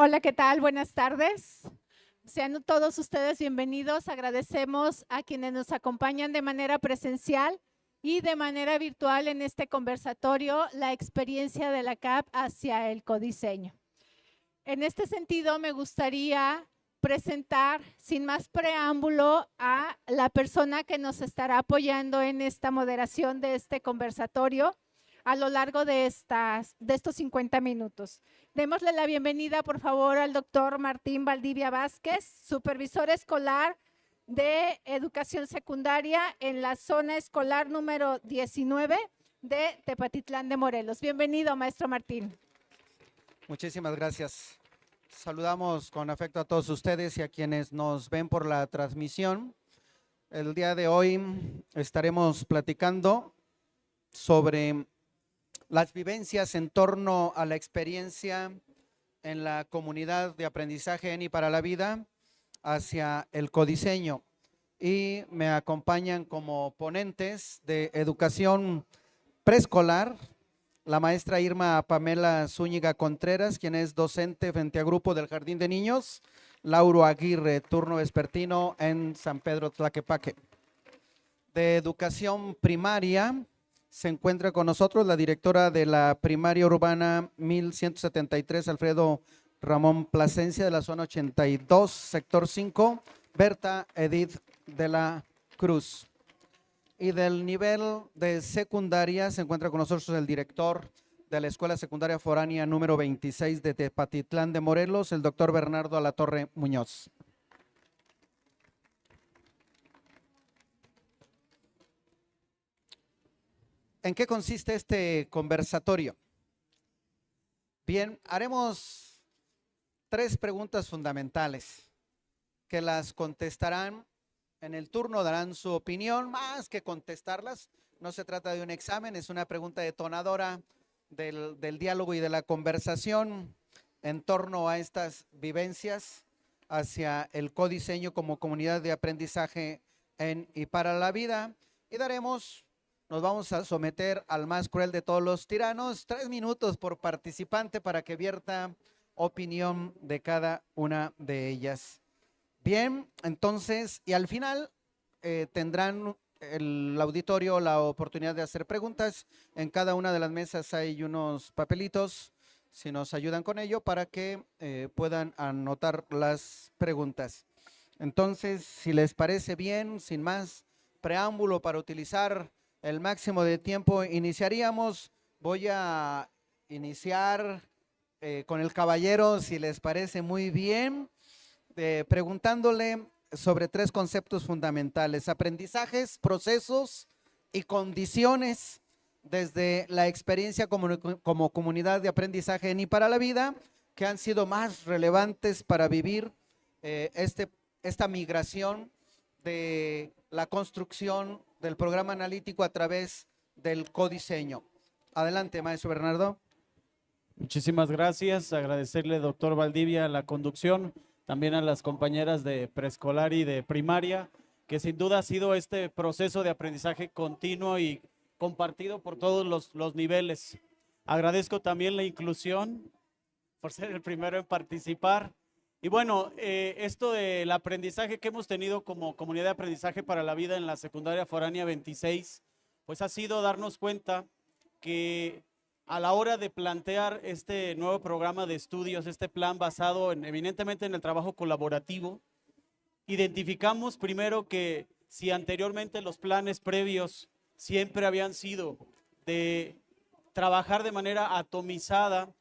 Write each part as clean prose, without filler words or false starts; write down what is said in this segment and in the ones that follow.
Hola, ¿qué tal? Buenas tardes. Sean todos ustedes bienvenidos. Agradecemos a quienes nos acompañan de manera presencial y de manera virtual en este conversatorio, la experiencia de la CAP hacia el codiseño. En este sentido, me gustaría presentar, sin más preámbulo, a la persona que nos estará apoyando en esta moderación de este conversatorio a lo largo de estos 50 minutos. Démosle la bienvenida, por favor, al doctor Martín Valdivia Vázquez, supervisor escolar de educación secundaria en la zona escolar número 19 de Tepatitlán de Morelos. Bienvenido, maestro Martín. Muchísimas gracias. Saludamos con afecto a todos ustedes y a quienes nos ven por la transmisión. El día de hoy estaremos platicando sobre las vivencias en torno a la experiencia en la comunidad de aprendizaje ENI para la vida hacia el codiseño. Y me acompañan como ponentes de educación preescolar la maestra Irma Pamela Zúñiga Contreras, quien es docente frente a grupo del Jardín de Niños, Lauro Aguirre, turno vespertino en San Pedro Tlaquepaque. De educación primaria se encuentra con nosotros la directora de la primaria urbana 1173, Alfredo Ramón Plasencia, de la zona 82, sector 5, Berta Edith de la Cruz. Y del nivel de secundaria se encuentra con nosotros el director de la Escuela Secundaria Foránea número 26 de Tepatitlán de Morelos, el doctor Bernardo Alatorre Muñoz. ¿En qué consiste este conversatorio? Bien, haremos 3 preguntas fundamentales que las contestarán en el turno, darán su opinión, más que contestarlas. No se trata de un examen, es una pregunta detonadora del diálogo y de la conversación en torno a estas vivencias hacia el codiseño como comunidad de aprendizaje en y para la vida. Y nos vamos a someter al más cruel de todos los tiranos, 3 minutos por participante para que vierta opinión de cada una de ellas. Bien, entonces, y al final tendrán el auditorio la oportunidad de hacer preguntas. En cada una de las mesas hay unos papelitos, si nos ayudan con ello, para que puedan anotar las preguntas. Entonces, si les parece bien, sin más preámbulo, para utilizar el máximo de tiempo, iniciaríamos. Voy a iniciar con el caballero, si les parece muy bien. Preguntándole sobre 3 conceptos fundamentales: aprendizajes, procesos y condiciones desde la experiencia como comunidad de aprendizaje en y para la vida, que han sido más relevantes para vivir esta migración de la construcción del programa analítico a través del codiseño. Adelante, maestro Bernardo. Muchísimas gracias, agradecerle, doctor Valdivia, la conducción, también a las compañeras de preescolar y de primaria, que sin duda ha sido este proceso de aprendizaje continuo y compartido por todos los niveles. Agradezco también la inclusión por ser el primero en participar. Y bueno, esto del aprendizaje que hemos tenido como comunidad de aprendizaje para la vida en la secundaria foránea 26, pues ha sido darnos cuenta que a la hora de plantear este nuevo programa de estudios, este plan basado eminentemente en el trabajo colaborativo, identificamos primero que si anteriormente los planes previos siempre habían sido de trabajar de manera atomizada,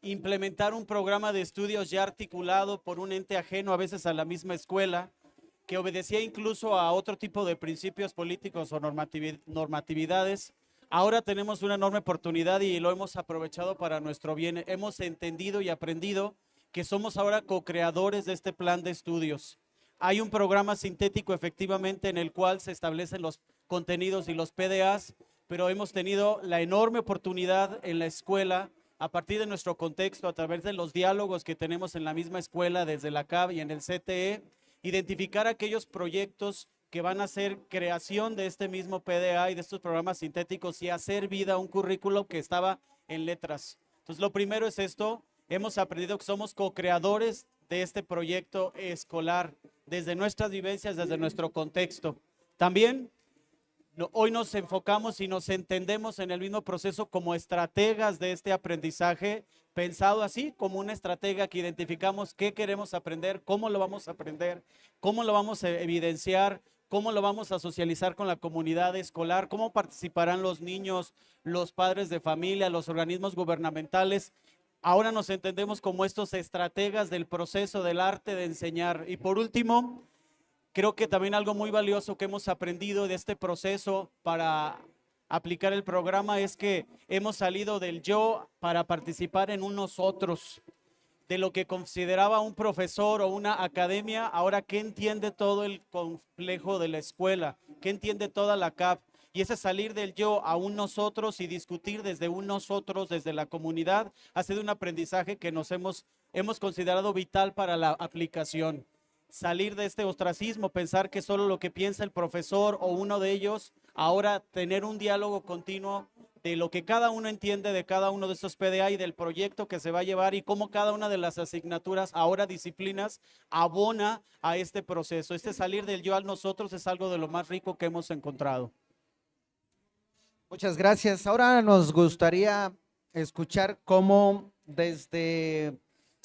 implementar un programa de estudios ya articulado por un ente ajeno a veces a la misma escuela, que obedecía incluso a otro tipo de principios políticos o normatividades. Ahora tenemos una enorme oportunidad y lo hemos aprovechado para nuestro bien. Hemos entendido y aprendido que somos ahora co-creadores de este plan de estudios. Hay un programa sintético efectivamente en el cual se establecen los contenidos y los PDAs, pero hemos tenido la enorme oportunidad en la escuela, a partir de nuestro contexto, a través de los diálogos que tenemos en la misma escuela, desde la CAB y en el CTE, identificar aquellos proyectos que van a hacer creación de este mismo PDA y de estos programas sintéticos y hacer vida a un currículo que estaba en letras. Entonces, lo primero es esto, hemos aprendido que somos co-creadores de este proyecto escolar, desde nuestras vivencias, desde nuestro contexto. También hoy nos enfocamos y nos entendemos en el mismo proceso como estrategas de este aprendizaje, pensado así como una estratega que identificamos qué queremos aprender, cómo lo vamos a aprender, cómo lo vamos a evidenciar, cómo lo vamos a socializar con la comunidad escolar, cómo participarán los niños, los padres de familia, los organismos gubernamentales. Ahora nos entendemos como estos estrategas del proceso del arte de enseñar. Y por último, creo que también algo muy valioso que hemos aprendido de este proceso para aplicar el programa es que hemos salido del yo para participar en un nosotros, de lo que consideraba un profesor o una academia. Ahora, ¿qué entiende todo el complejo de la escuela? ¿Qué entiende toda la CAP? Y ese salir del yo a un nosotros y discutir desde un nosotros, desde la comunidad, ha sido un aprendizaje que hemos considerado vital para la aplicación. Salir de este ostracismo, pensar que solo lo que piensa el profesor o uno de ellos, ahora tener un diálogo continuo de lo que cada uno entiende de cada uno de estos PDA y del proyecto que se va a llevar y cómo cada una de las asignaturas, ahora disciplinas, abona a este proceso. Este salir del yo al nosotros es algo de lo más rico que hemos encontrado. Muchas gracias. Ahora nos gustaría escuchar cómo desde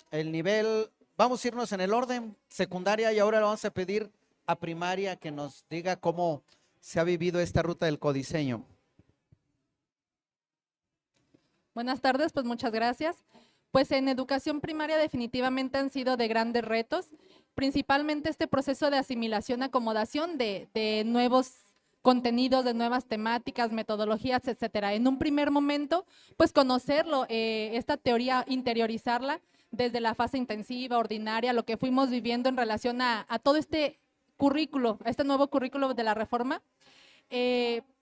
el nivel, vamos a irnos en el orden, secundaria, y ahora vamos a pedir a primaria que nos diga cómo se ha vivido esta ruta del codiseño. Buenas tardes, pues muchas gracias. Pues en educación primaria definitivamente han sido de grandes retos, principalmente este proceso de asimilación, acomodación de nuevos contenidos, de nuevas temáticas, metodologías, etcétera. En un primer momento, pues conocerlo, esta teoría, interiorizarla desde la fase intensiva, ordinaria, lo que fuimos viviendo en relación a todo este currículo, este nuevo currículo de la reforma.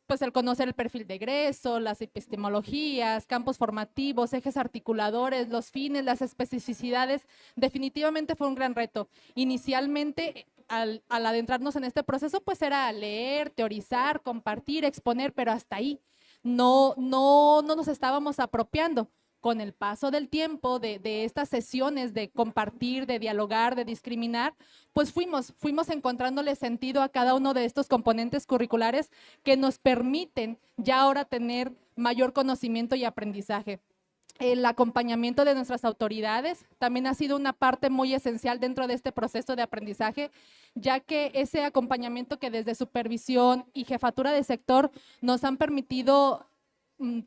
Pues el conocer el perfil de egreso, las epistemologías, campos formativos, ejes articuladores, los fines, las especificidades, definitivamente fue un gran reto. Inicialmente, al adentrarnos en este proceso, pues era leer, teorizar, compartir, exponer, pero hasta ahí no nos estábamos apropiando. Con el paso del tiempo, de estas sesiones de compartir, de dialogar, de discriminar, pues fuimos encontrándole sentido a cada uno de estos componentes curriculares que nos permiten ya ahora tener mayor conocimiento y aprendizaje. El acompañamiento de nuestras autoridades también ha sido una parte muy esencial dentro de este proceso de aprendizaje, ya que ese acompañamiento que desde supervisión y jefatura de sector nos han permitido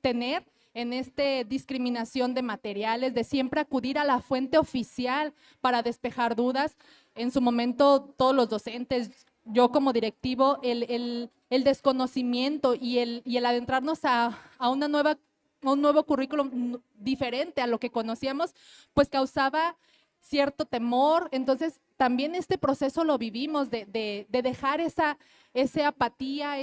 tener en esta discriminación de materiales, de siempre acudir a la fuente oficial para despejar dudas. En su momento, todos los docentes, yo como directivo, el desconocimiento y el adentrarnos a un nuevo currículum diferente a lo que conocíamos, pues causaba cierto temor. Entonces, también este proceso lo vivimos de dejar esa apatía,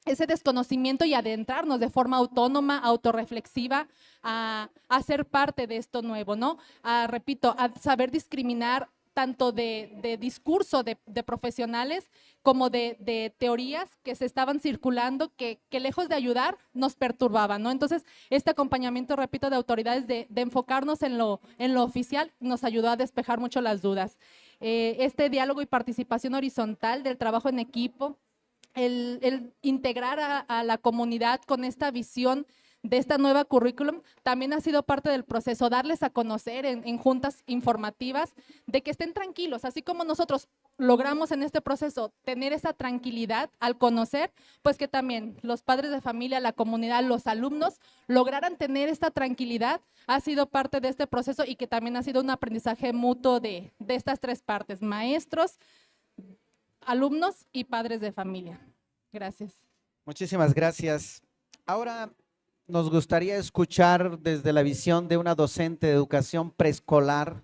ese desconocimiento y adentrarnos de forma autónoma, autorreflexiva a ser parte de esto nuevo, ¿no? Repito, a saber discriminar tanto de discurso de profesionales como de teorías que se estaban circulando que lejos de ayudar nos perturbaban, ¿no? Entonces, este acompañamiento, repito, de autoridades de enfocarnos en lo oficial nos ayudó a despejar mucho las dudas. Este diálogo y participación horizontal del trabajo en equipo, el integrar a la comunidad con esta visión de esta nueva currículum también ha sido parte del proceso, darles a conocer en juntas informativas de que estén tranquilos, así como nosotros logramos en este proceso tener esa tranquilidad al conocer, pues que también los padres de familia, la comunidad, los alumnos lograran tener esta tranquilidad, ha sido parte de este proceso y que también ha sido un aprendizaje mutuo de estas tres partes, maestros, alumnos y padres de familia. Gracias. Muchísimas gracias. Ahora nos gustaría escuchar desde la visión de una docente de educación preescolar,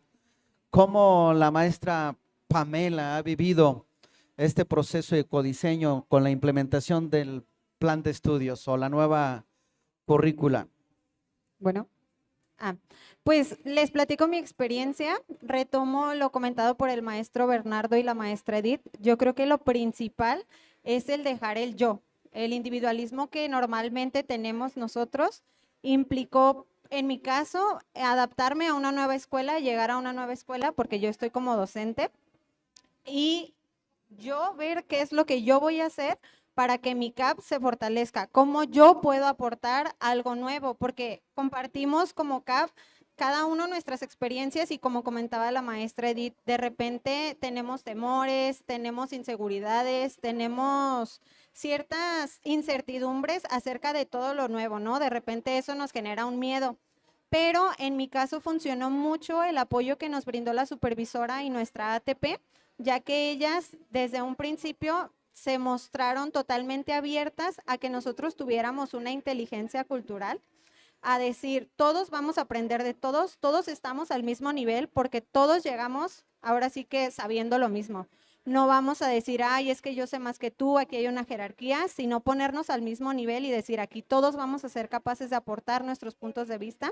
cómo la maestra Pamela ha vivido este proceso de codiseño con la implementación del plan de estudios o la nueva currícula. Bueno, pues les platico mi experiencia, retomo lo comentado por el maestro Bernardo y la maestra Edith. Yo creo que lo principal es el dejar el yo. El individualismo que normalmente tenemos nosotros implicó En mi caso, adaptarme a una nueva escuela, llegar a una nueva escuela, porque yo estoy como docente, y yo ver qué es lo que yo voy a hacer para que mi CAP se fortalezca, cómo yo puedo aportar algo nuevo, porque compartimos como CAP cada uno nuestras experiencias y como comentaba la maestra Edith, de repente tenemos temores, tenemos inseguridades, tenemos ciertas incertidumbres acerca de todo lo nuevo, ¿no? De repente eso nos genera un miedo. Pero en mi caso funcionó mucho el apoyo que nos brindó la supervisora y nuestra ATP, ya que ellas desde un principio se mostraron totalmente abiertas a que nosotros tuviéramos una inteligencia cultural, a decir, todos vamos a aprender de todos, todos estamos al mismo nivel porque todos llegamos ahora sí que sabiendo lo mismo. No vamos a decir, ay, es que yo sé más que tú, aquí hay una jerarquía, sino ponernos al mismo nivel y decir, aquí todos vamos a ser capaces de aportar nuestros puntos de vista.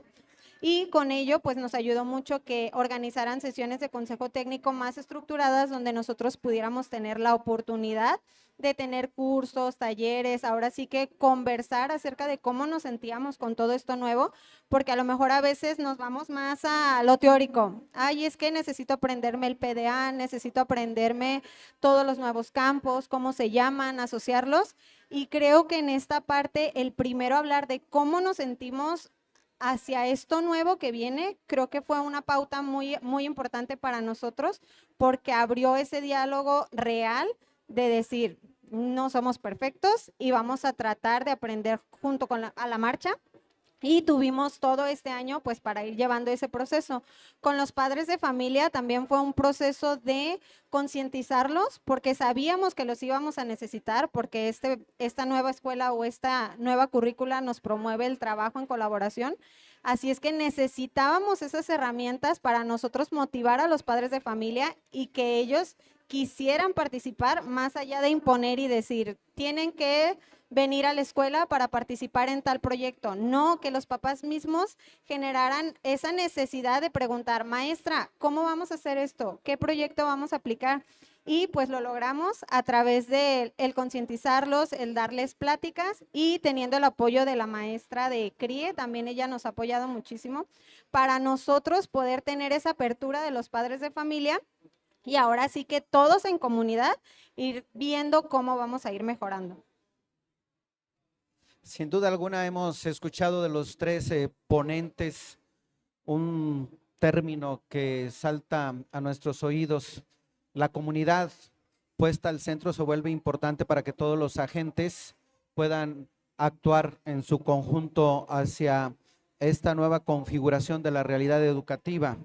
Y con ello, pues nos ayudó mucho que organizaran sesiones de consejo técnico más estructuradas donde nosotros pudiéramos tener la oportunidad de tener cursos, talleres, ahora sí que conversar acerca de cómo nos sentíamos con todo esto nuevo, porque a lo mejor a veces nos vamos más a lo teórico. Ay, es que necesito aprenderme el PDA, necesito aprenderme todos los nuevos campos, cómo se llaman, asociarlos. Y creo que en esta parte, el primero hablar de cómo nos sentimos hacia esto nuevo que viene, creo que fue una pauta muy, muy importante para nosotros porque abrió ese diálogo real de decir, no somos perfectos y vamos a tratar de aprender junto con a la marcha. Y tuvimos todo este año pues para ir llevando ese proceso. Con los padres de familia también fue un proceso de concientizarlos porque sabíamos que los íbamos a necesitar porque esta nueva escuela o esta nueva currícula nos promueve el trabajo en colaboración. Así es que necesitábamos esas herramientas para nosotros motivar a los padres de familia y que ellos quisieran participar más allá de imponer y decir, tienen que venir a la escuela para participar en tal proyecto. No, que los papás mismos generaran esa necesidad de preguntar, maestra, ¿cómo vamos a hacer esto? ¿Qué proyecto vamos a aplicar? Y pues lo logramos a través de el concientizarlos, el darles pláticas y teniendo el apoyo de la maestra de CRIE, también ella nos ha apoyado muchísimo para nosotros poder tener esa apertura de los padres de familia y ahora sí que todos en comunidad ir viendo cómo vamos a ir mejorando. Sin duda alguna hemos escuchado de los tres ponentes un término que salta a nuestros oídos. La comunidad puesta al centro se vuelve importante para que todos los agentes puedan actuar en su conjunto hacia esta nueva configuración de la realidad educativa.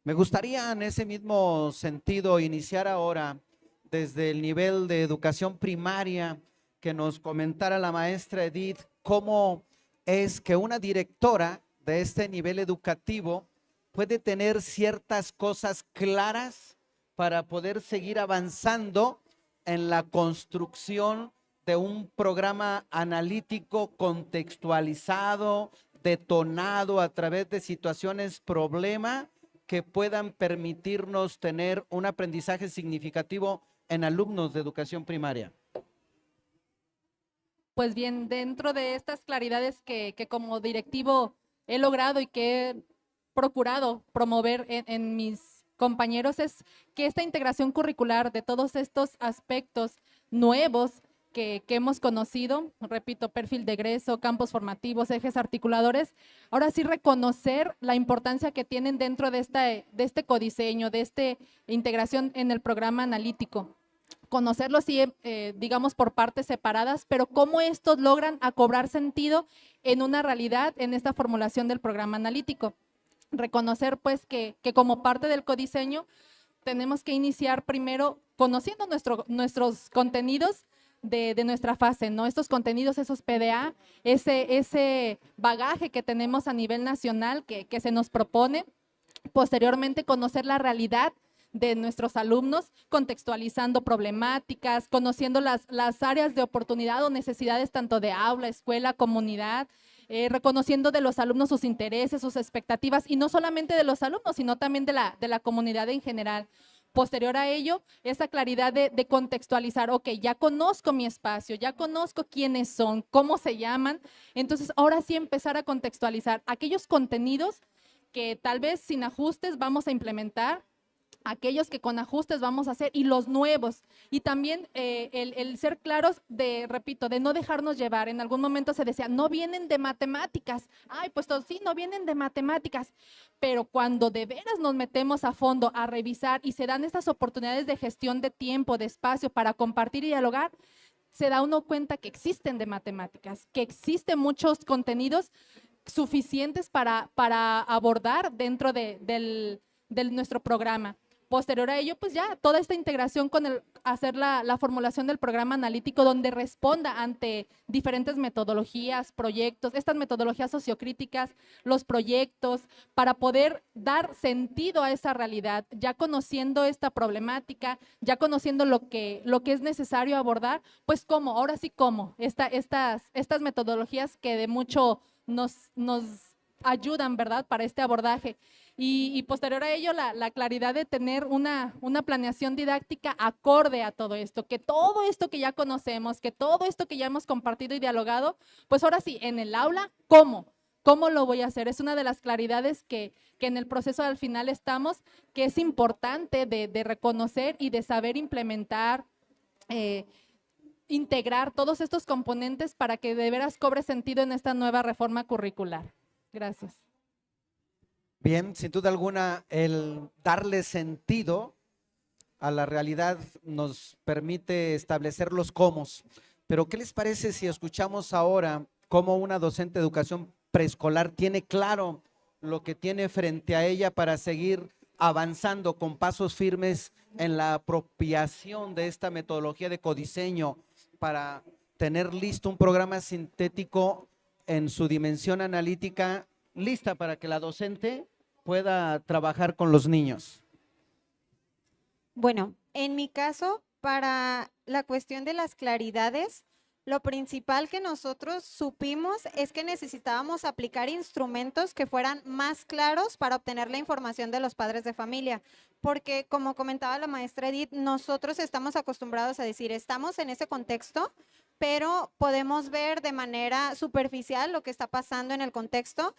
Me gustaría en ese mismo sentido iniciar ahora desde el nivel de educación primaria que nos comentara la maestra Edith cómo es que una directora de este nivel educativo puede tener ciertas cosas claras para poder seguir avanzando en la construcción de un programa analítico contextualizado, detonado a través de situaciones problema que puedan permitirnos tener un aprendizaje significativo en alumnos de educación primaria. Pues bien, dentro de estas claridades que como directivo he logrado y que he procurado promover en mis compañeros es que esta integración curricular de todos estos aspectos nuevos que hemos conocido, repito, perfil de egreso, campos formativos, ejes articuladores, ahora sí reconocer la importancia que tienen dentro de este codiseño, de esta integración en el programa analítico. Conocerlos, sí, digamos, por partes separadas, pero cómo estos logran a cobrar sentido en una realidad en esta formulación del programa analítico. Reconocer, pues, que como parte del codiseño tenemos que iniciar primero conociendo nuestros contenidos de nuestra fase, ¿no? Estos contenidos, esos PDA, ese bagaje que tenemos a nivel nacional que se nos propone. Posteriormente, conocer la realidad de nuestros alumnos, contextualizando problemáticas, conociendo las áreas de oportunidad o necesidades tanto de aula, escuela, comunidad, reconociendo de los alumnos sus intereses, sus expectativas y no solamente de los alumnos, sino también de la comunidad en general. Posterior a ello, esa claridad de contextualizar, ok, ya conozco mi espacio, ya conozco quiénes son, cómo se llaman, entonces ahora sí empezar a contextualizar aquellos contenidos que tal vez sin ajustes vamos a implementar, aquellos que con ajustes vamos a hacer y los nuevos. Y también el ser claros de, repito, de no dejarnos llevar. En algún momento se decía, no vienen de matemáticas. Ay, pues sí, no vienen de matemáticas. Pero cuando de veras nos metemos a fondo a revisar y se dan estas oportunidades de gestión de tiempo, de espacio para compartir y dialogar, se da uno cuenta que existen de matemáticas, que existen muchos contenidos suficientes para abordar dentro de nuestro programa. Posterior a ello, pues ya toda esta integración con hacer la formulación del programa analítico donde responda ante diferentes metodologías, proyectos, estas metodologías sociocríticas, los proyectos, para poder dar sentido a esa realidad, ya conociendo esta problemática, ya conociendo lo que es necesario abordar, pues cómo, ahora sí cómo, estas metodologías que de mucho nos ayudan, ¿verdad?, para este abordaje. Y posterior a ello, la claridad de tener una planeación didáctica acorde a todo esto, que todo esto que ya conocemos, que todo esto que ya hemos compartido y dialogado, pues ahora sí, en el aula, ¿cómo? ¿Cómo lo voy a hacer? Es una de las claridades que en el proceso al final estamos, que es importante de reconocer y de saber implementar, integrar todos estos componentes para que de veras cobre sentido en esta nueva reforma curricular. Gracias. Bien, sin duda alguna, el darle sentido a la realidad nos permite establecer los cómo. Pero, ¿qué les parece si escuchamos ahora cómo una docente de educación preescolar tiene claro lo que tiene frente a ella para seguir avanzando con pasos firmes en la apropiación de esta metodología de codiseño para tener listo un programa sintético en su dimensión analítica, lista para que la docente pueda trabajar con los niños? Bueno, en mi caso, para la cuestión de las claridades, lo principal que nosotros supimos es que necesitábamos aplicar instrumentos que fueran más claros para obtener la información de los padres de familia, porque como comentaba la maestra Edith, nosotros estamos acostumbrados a decir, estamos en ese contexto, pero podemos ver de manera superficial lo que está pasando en el contexto.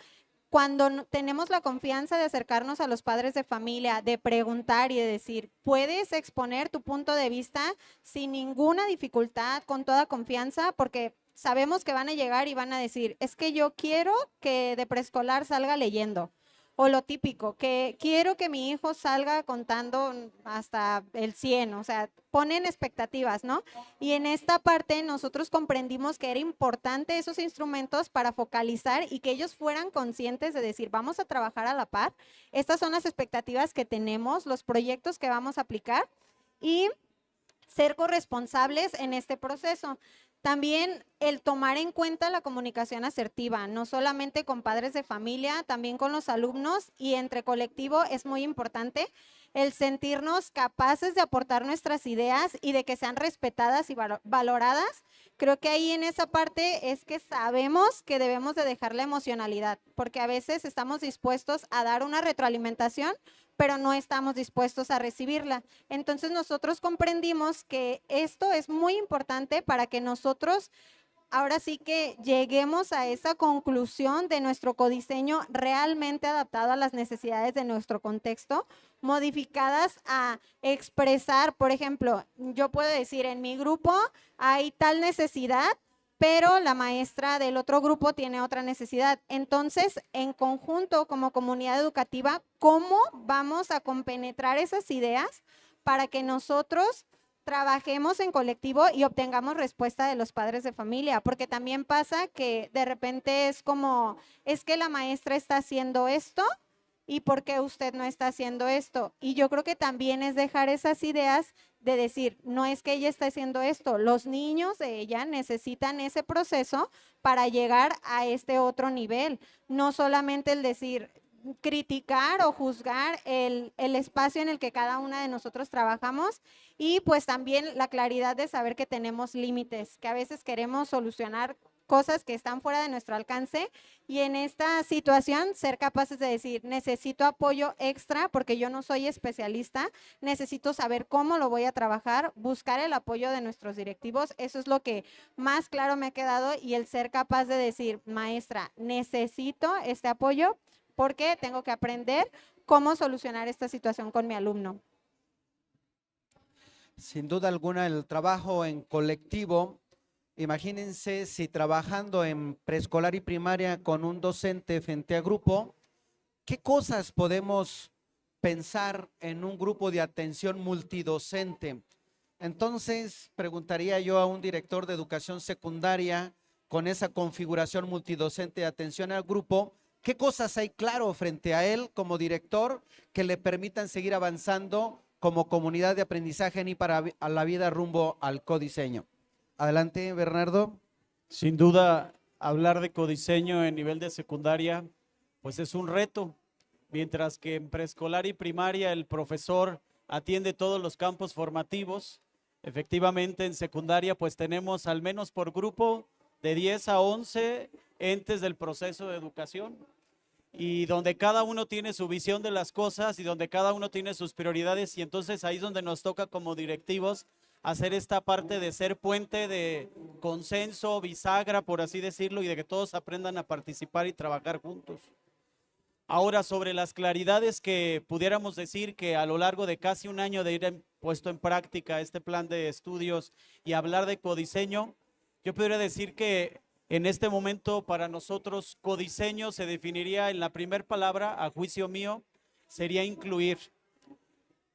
Cuando tenemos la confianza de acercarnos a los padres de familia, de preguntar y de decir, puedes exponer tu punto de vista sin ninguna dificultad, con toda confianza, porque sabemos que van a llegar y van a decir, es que yo quiero que de preescolar salga leyendo. O lo típico, que quiero que mi hijo salga contando hasta el 100, o sea, ponen expectativas, ¿no? Y en esta parte nosotros comprendimos que era importante esos instrumentos para focalizar y que ellos fueran conscientes de decir, vamos a trabajar a la par, estas son las expectativas que tenemos, los proyectos que vamos a aplicar y ser corresponsables en este proceso. También el tomar en cuenta la comunicación asertiva, no solamente con padres de familia, también con los alumnos y entre colectivo es muy importante el sentirnos capaces de aportar nuestras ideas y de que sean respetadas y valoradas. Creo que ahí en esa parte es que sabemos que debemos de dejar la emocionalidad, porque a veces estamos dispuestos a dar una retroalimentación, pero no estamos dispuestos a recibirla. Entonces nosotros comprendimos que esto es muy importante para que nosotros ahora sí que lleguemos a esa conclusión de nuestro codiseño realmente adaptado a las necesidades de nuestro contexto, modificadas a expresar, por ejemplo, yo puedo decir en mi grupo hay tal necesidad, pero la maestra del otro grupo tiene otra necesidad. Entonces, en conjunto, como comunidad educativa, ¿cómo vamos a compenetrar esas ideas para que nosotros trabajemos en colectivo y obtengamos respuesta de los padres de familia? Porque también pasa que de repente es como, es que la maestra está haciendo esto, ¿y por qué usted no está haciendo esto? Y yo creo que también es dejar esas ideas de decir, no es que ella está haciendo esto, los niños de ella necesitan ese proceso para llegar a este otro nivel. No solamente el decir, criticar o juzgar el espacio en el que cada una de nosotros trabajamos y pues también la claridad de saber que tenemos límites, que a veces queremos solucionar cosas que están fuera de nuestro alcance y en esta situación ser capaces de decir, necesito apoyo extra porque yo no soy especialista, necesito saber cómo lo voy a trabajar, buscar el apoyo de nuestros directivos, eso es lo que más claro me ha quedado y el ser capaz de decir, maestra, necesito este apoyo porque tengo que aprender cómo solucionar esta situación con mi alumno. Sin duda alguna, el trabajo en colectivo, imagínense si trabajando en preescolar y primaria con un docente frente a grupo, ¿qué cosas podemos pensar en un grupo de atención multidocente? Entonces, preguntaría yo a un director de educación secundaria con esa configuración multidocente de atención al grupo, ¿qué cosas hay claro frente a él como director que le permitan seguir avanzando como comunidad de aprendizaje ni para a la vida rumbo al codiseño? Adelante, Bernardo. Sin duda, hablar de codiseño en nivel de secundaria, pues es un reto. Mientras que en preescolar y primaria el profesor atiende todos los campos formativos, efectivamente en secundaria pues tenemos al menos por grupo de 10 a 11 entes del proceso de educación y donde cada uno tiene su visión de las cosas y donde cada uno tiene sus prioridades y entonces ahí es donde nos toca como directivos hacer esta parte de ser puente de consenso, bisagra, por así decirlo, y de que todos aprendan a participar y trabajar juntos. Ahora, sobre las claridades que pudiéramos decir que a lo largo de casi un año de ir puesto en práctica este plan de estudios y hablar de codiseño, yo podría decir que en este momento para nosotros codiseño se definiría en la primera palabra, a juicio mío, sería incluir.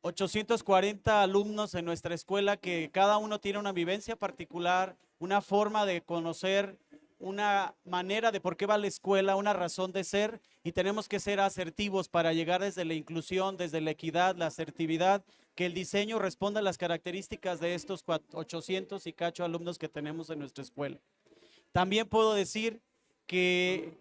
840 alumnos en nuestra escuela que cada uno tiene una vivencia particular, una forma de conocer, una manera de por qué va a la escuela, una razón de ser y tenemos que ser asertivos para llegar desde la inclusión, desde la equidad, la asertividad, que el diseño responda a las características de estos 800 y cacho alumnos que tenemos en nuestra escuela. También puedo decir que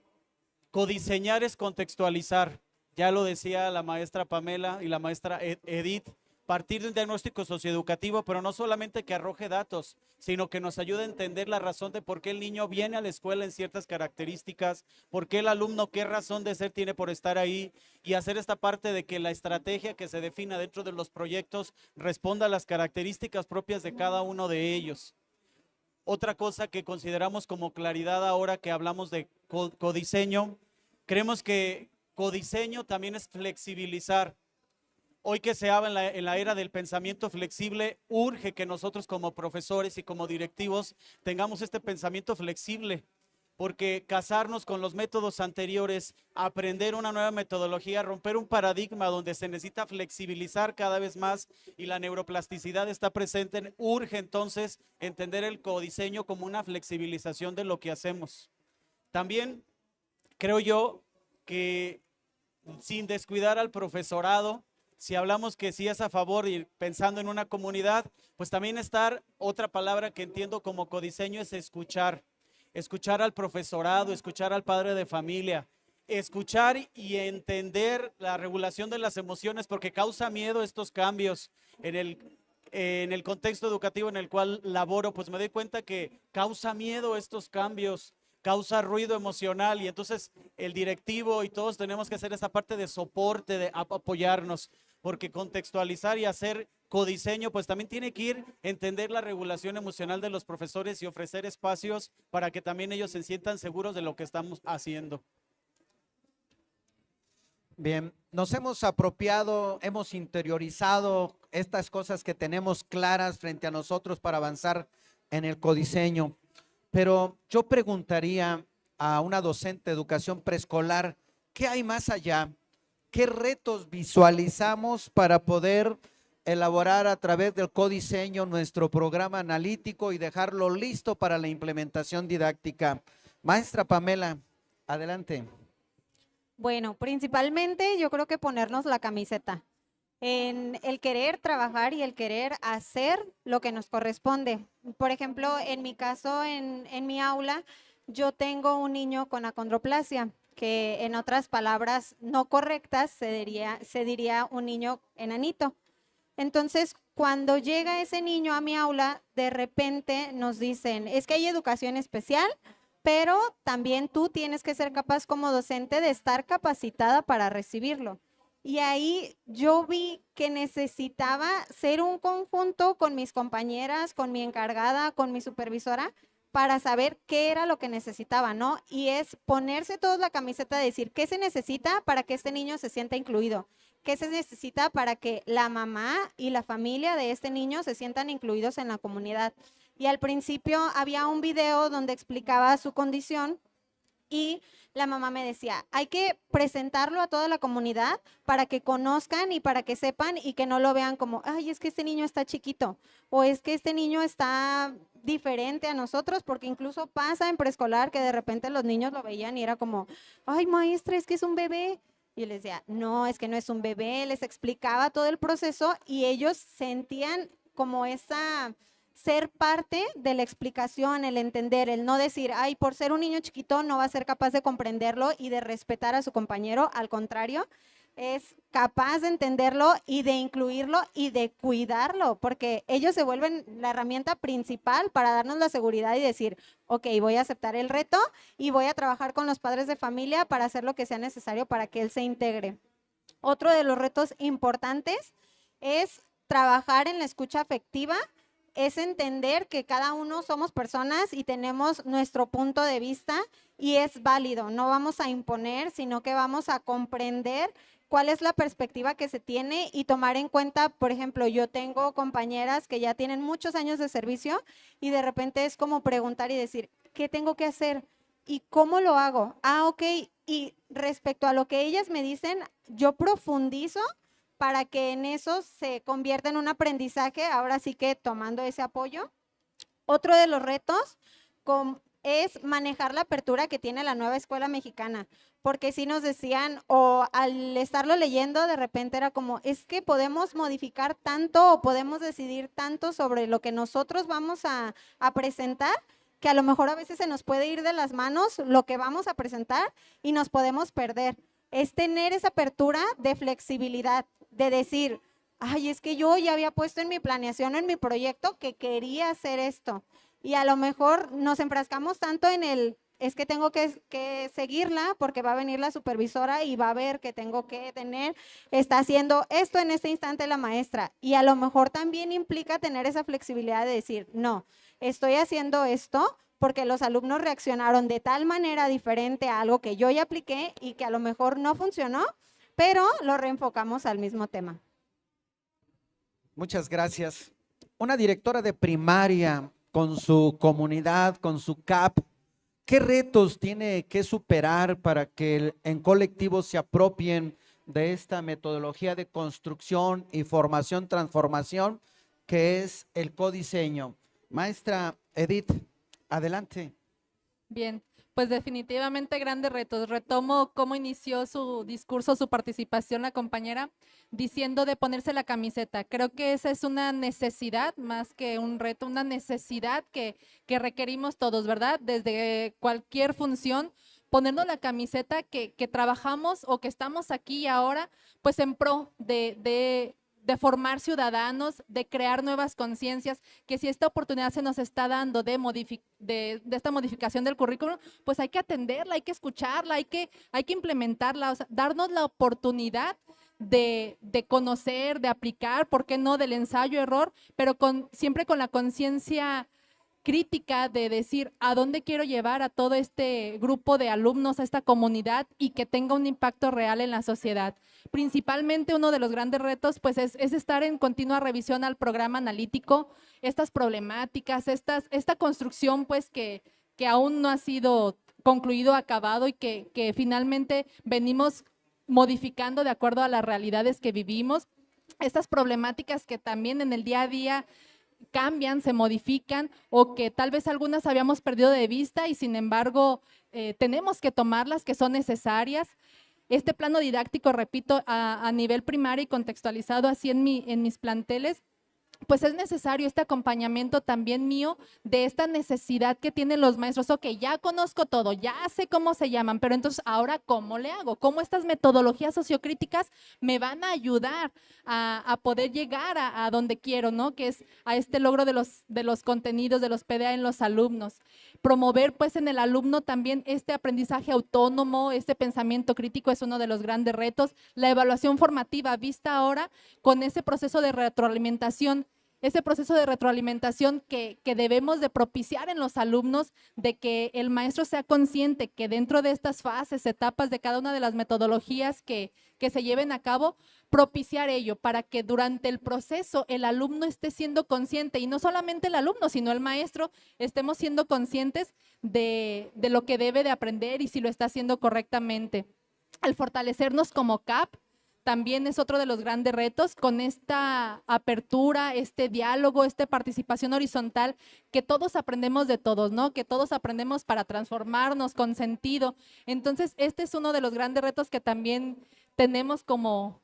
codiseñar es contextualizar. Ya lo decía la maestra Pamela y la maestra Edith, partir de un diagnóstico socioeducativo, pero no solamente que arroje datos, sino que nos ayude a entender la razón de por qué el niño viene a la escuela en ciertas características, por qué el alumno, qué razón de ser tiene por estar ahí y hacer esta parte de que la estrategia que se defina dentro de los proyectos responda a las características propias de cada uno de ellos. Otra cosa que consideramos como claridad ahora que hablamos de codiseño, creemos que codiseño también es flexibilizar. Hoy que se habla en la era del pensamiento flexible, urge que nosotros como profesores y como directivos tengamos este pensamiento flexible, porque casarnos con los métodos anteriores, aprender una nueva metodología, romper un paradigma donde se necesita flexibilizar cada vez más y la neuroplasticidad está presente, urge entonces entender el codiseño como una flexibilización de lo que hacemos. También creo yo que sin descuidar al profesorado, si hablamos que sí es a favor y pensando en una comunidad, pues también estar, otra palabra que entiendo como codiseño es escuchar. Escuchar al profesorado, escuchar al padre de familia, escuchar y entender la regulación de las emociones porque causa miedo estos cambios en el contexto educativo en el cual laboro, pues me doy cuenta que causa miedo estos cambios, causa ruido emocional y entonces el directivo y todos tenemos que hacer esa parte de soporte, de apoyarnos, porque contextualizar y hacer codiseño pues también tiene que ir a entender la regulación emocional de los profesores y ofrecer espacios para que también ellos se sientan seguros de lo que estamos haciendo. Bien, nos hemos apropiado, hemos interiorizado estas cosas que tenemos claras frente a nosotros para avanzar en el codiseño. Pero yo preguntaría a una docente de educación preescolar, ¿qué hay más allá? ¿Qué retos visualizamos para poder elaborar a través del codiseño nuestro programa analítico y dejarlo listo para la implementación didáctica? Maestra Pamela, adelante. Bueno, principalmente yo creo que ponernos la camiseta en el querer trabajar y el querer hacer lo que nos corresponde. Por ejemplo, en mi caso, en mi aula, yo tengo un niño con acondroplasia, que en otras palabras no correctas se diría un niño enanito. Entonces, cuando llega ese niño a mi aula, de repente nos dicen, es que hay educación especial pero también tú tienes que ser capaz como docente de estar capacitada para recibirlo. Y ahí yo vi que necesitaba ser un conjunto con mis compañeras, con mi encargada, con mi supervisora, para saber qué era lo que necesitaba, ¿no? Y es ponerse todos la camiseta de decir qué se necesita para que este niño se sienta incluido, qué se necesita para que la mamá y la familia de este niño se sientan incluidos en la comunidad. Y al principio había un video donde explicaba su condición y la mamá me decía, hay que presentarlo a toda la comunidad para que conozcan y para que sepan y que no lo vean como, ay, es que este niño está chiquito o es que este niño está diferente a nosotros, porque incluso pasa en preescolar que de repente los niños lo veían y era como, ay, maestra, es que es un bebé. Y yo les decía, no, es que no es un bebé, les explicaba todo el proceso y ellos sentían como esa ser parte de la explicación, el entender, el no decir, ay, por ser un niño chiquito no va a ser capaz de comprenderlo y de respetar a su compañero, al contrario, es capaz de entenderlo y de incluirlo y de cuidarlo, porque ellos se vuelven la herramienta principal para darnos la seguridad y decir, ok, voy a aceptar el reto y voy a trabajar con los padres de familia para hacer lo que sea necesario para que él se integre. Otro de los retos importantes es trabajar en la escucha afectiva, es entender que cada uno somos personas y tenemos nuestro punto de vista y es válido, no vamos a imponer, sino que vamos a comprender cuál es la perspectiva que se tiene y tomar en cuenta, por ejemplo, yo tengo compañeras que ya tienen muchos años de servicio y de repente es como preguntar y decir, ¿qué tengo que hacer? ¿Y cómo lo hago? Ah, ok, y respecto a lo que ellas me dicen, yo profundizo para que en eso se convierta en un aprendizaje, ahora sí que tomando ese apoyo. Otro de los retos es manejar la apertura que tiene la nueva escuela mexicana, porque sí nos decían, o al estarlo leyendo, de repente era como, es que podemos modificar tanto o podemos decidir tanto sobre lo que nosotros vamos a presentar, que a lo mejor a veces se nos puede ir de las manos lo que vamos a presentar y nos podemos perder. Es tener esa apertura de flexibilidad, de decir, ay, es que yo ya había puesto en mi planeación, en mi proyecto, que quería hacer esto. Y a lo mejor nos enfrascamos tanto en el, es que tengo que seguirla porque va a venir la supervisora y va a ver que tengo que tener, está haciendo esto en este instante la maestra. Y a lo mejor también implica tener esa flexibilidad de decir, no, estoy haciendo esto porque los alumnos reaccionaron de tal manera diferente a algo que yo ya apliqué y que a lo mejor no funcionó, pero lo reenfocamos al mismo tema. Muchas gracias. Una directora de primaria con su comunidad, con su CAP, ¿qué retos tiene que superar para que en colectivo se apropien de esta metodología de construcción y formación, transformación, que es el codiseño? Maestra Edith, adelante. Bien, pues definitivamente grandes retos. Retomo cómo inició su discurso, su participación la compañera, diciendo de ponerse la camiseta. Creo que esa es una necesidad más que un reto, una necesidad que requerimos todos, ¿verdad? Desde cualquier función, ponernos la camiseta que trabajamos o que estamos aquí y ahora, pues en pro de formar ciudadanos, de crear nuevas conciencias, que si esta oportunidad se nos está dando de esta modificación del currículum, pues hay que atenderla, hay que escucharla, hay que implementarla, o sea, darnos la oportunidad de conocer, de aplicar, ¿por qué no?, del ensayo-error, pero siempre con la conciencia crítica de decir a dónde quiero llevar a todo este grupo de alumnos, a esta comunidad y que tenga un impacto real en la sociedad. Principalmente uno de los grandes retos pues es estar en continua revisión al programa analítico, estas problemáticas, esta construcción pues que aún no ha sido concluido, acabado y que finalmente venimos modificando de acuerdo a las realidades que vivimos, estas problemáticas que también en el día a día cambian, se modifican o que tal vez algunas habíamos perdido de vista y sin embargo tenemos que tomarlas, que son necesarias. Este plano didáctico, repito, a nivel primario y contextualizado así en mis planteles, pues es necesario este acompañamiento también mío de esta necesidad que tienen los maestros. Ok, ya conozco todo, ya sé cómo se llaman, pero entonces ahora ¿cómo le hago? ¿Cómo estas metodologías sociocríticas me van a ayudar a poder llegar a donde quiero, ¿no? Que es a este logro de los contenidos, de los PDA en los alumnos. Promover pues en el alumno también este aprendizaje autónomo, este pensamiento crítico es uno de los grandes retos. La evaluación formativa vista ahora con ese proceso de retroalimentación, que debemos de propiciar en los alumnos, de que el maestro sea consciente que dentro de estas fases, etapas de cada una de las metodologías que se lleven a cabo, propiciar ello para que durante el proceso el alumno esté siendo consciente, y no solamente el alumno, sino el maestro, estemos siendo conscientes de lo que debe de aprender y si lo está haciendo correctamente. Al fortalecernos como CAP, también es otro de los grandes retos con esta apertura, este diálogo, esta participación horizontal, que todos aprendemos de todos, ¿no? Que todos aprendemos para transformarnos con sentido. Entonces, este es uno de los grandes retos que también tenemos como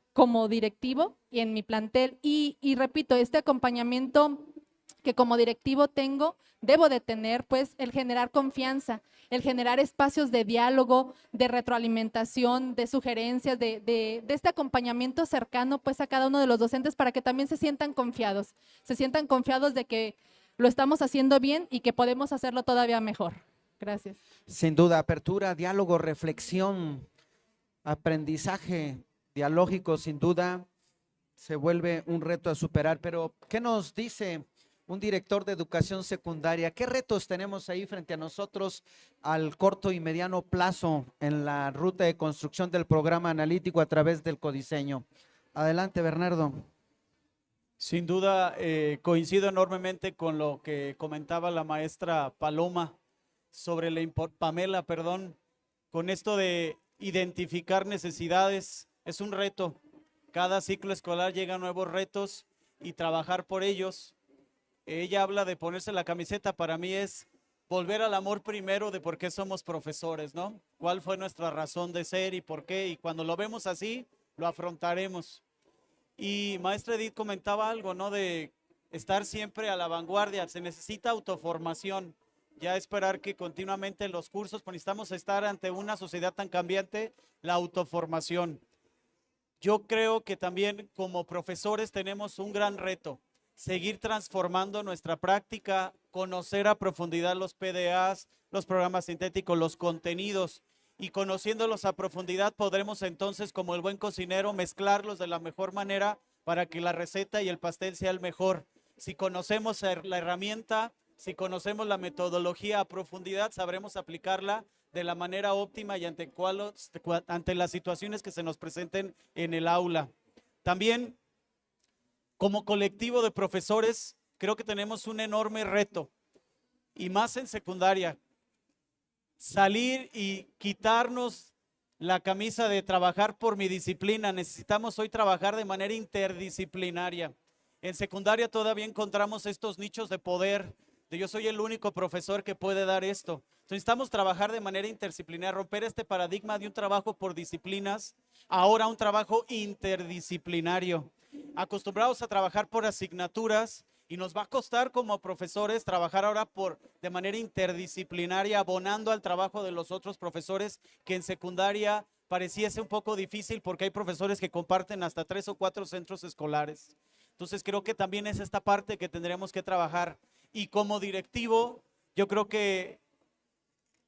directivo y en mi plantel. Y repito, este acompañamiento que como directivo debo de tener, pues el generar confianza, el generar espacios de diálogo, de retroalimentación, de sugerencias, de este acompañamiento cercano pues a cada uno de los docentes para que también se sientan confiados de que lo estamos haciendo bien y que podemos hacerlo todavía mejor. Gracias. Sin duda, apertura, diálogo, reflexión, aprendizaje dialógico, sin duda, se vuelve un reto a superar. Pero, ¿qué nos dice un director de educación secundaria? ¿Qué retos tenemos ahí frente a nosotros al corto y mediano plazo en la ruta de construcción del programa analítico a través del codiseño? Adelante, Bernardo. Sin duda, coincido enormemente con lo que comentaba la maestra Pamela, con esto de identificar necesidades. Es un reto. Cada ciclo escolar llega a nuevos retos y trabajar por ellos. Ella habla de ponerse la camiseta, para mí es volver al amor primero de por qué somos profesores, ¿no? ¿Cuál fue nuestra razón de ser y por qué? Y cuando lo vemos así, lo afrontaremos. Y maestra Edith comentaba algo, ¿no? De estar siempre a la vanguardia, se necesita autoformación, ya esperar que continuamente en los cursos, pues necesitamos estar ante una sociedad tan cambiante, la autoformación. Yo creo que también como profesores tenemos un gran reto, seguir transformando nuestra práctica, conocer a profundidad los PDAs, los programas sintéticos, los contenidos, y conociéndolos a profundidad podremos entonces, como el buen cocinero, mezclarlos de la mejor manera para que la receta y el pastel sea el mejor. Si conocemos la herramienta, si conocemos la metodología a profundidad, sabremos aplicarla de la manera óptima y ante las situaciones que se nos presenten en el aula. También, como colectivo de profesores, creo que tenemos un enorme reto, y más en secundaria, salir y quitarnos la camisa de trabajar por mi disciplina. Necesitamos hoy trabajar de manera interdisciplinaria. En secundaria todavía encontramos estos nichos de poder, de yo soy el único profesor que puede dar esto. Entonces necesitamos trabajar de manera interdisciplinaria, romper este paradigma de un trabajo por disciplinas, ahora un trabajo interdisciplinario. Acostumbrados a trabajar por asignaturas, y nos va a costar como profesores trabajar ahora de manera interdisciplinaria, abonando al trabajo de los otros profesores, que en secundaria pareciese un poco difícil porque hay profesores que comparten hasta 3 o 4 centros escolares. Entonces creo que también es esta parte que tendremos que trabajar. Y como directivo, yo creo que,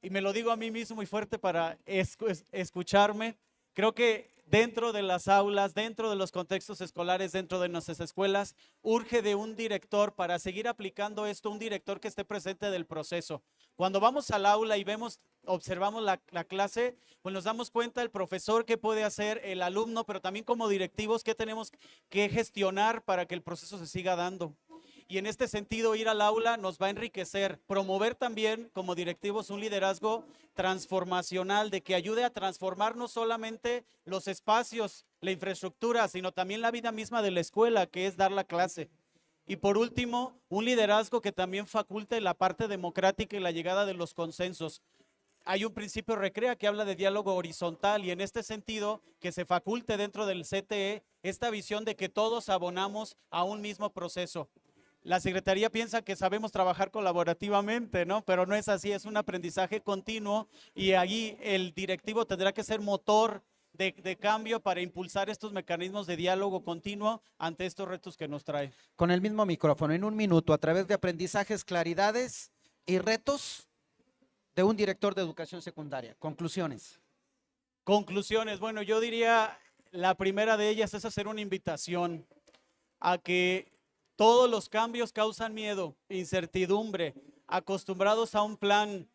y me lo digo a mí mismo muy fuerte para escucharme, creo que dentro de las aulas, dentro de los contextos escolares, dentro de nuestras escuelas, urge de un director para seguir aplicando esto, un director que esté presente del proceso. Cuando vamos al aula y observamos la clase, pues nos damos cuenta el profesor qué puede hacer, el alumno, pero también como directivos qué tenemos que gestionar para que el proceso se siga dando. Y en este sentido, ir al aula nos va a enriquecer, promover también como directivos un liderazgo transformacional, de que ayude a transformar no solamente los espacios, la infraestructura, sino también la vida misma de la escuela, que es dar la clase. Y por último, un liderazgo que también faculte la parte democrática y la llegada de los consensos. Hay un principio RECREA que habla de diálogo horizontal, y en este sentido que se faculte dentro del CTE esta visión de que todos abonamos a un mismo proceso. La Secretaría piensa que sabemos trabajar colaborativamente, ¿no? Pero no es así, es un aprendizaje continuo y allí el directivo tendrá que ser motor de cambio para impulsar estos mecanismos de diálogo continuo ante estos retos que nos trae. Con el mismo micrófono, en un minuto, a través de aprendizajes, claridades y retos de un director de educación secundaria. Conclusiones. Conclusiones, bueno, yo diría la primera de ellas es hacer una invitación a que todos los cambios causan miedo, incertidumbre, acostumbrados a un plan.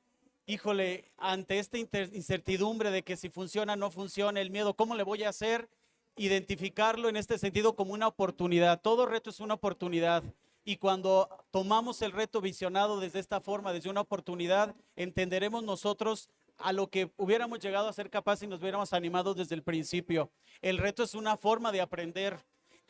Híjole, ante esta incertidumbre de que si funciona o no funciona, el miedo, ¿cómo le voy a hacer? Identificarlo en este sentido como una oportunidad. Todo reto es una oportunidad. Y cuando tomamos el reto visionado desde esta forma, desde una oportunidad, entenderemos nosotros a lo que hubiéramos llegado a ser capaces y nos hubiéramos animado desde el principio. El reto es una forma de aprender.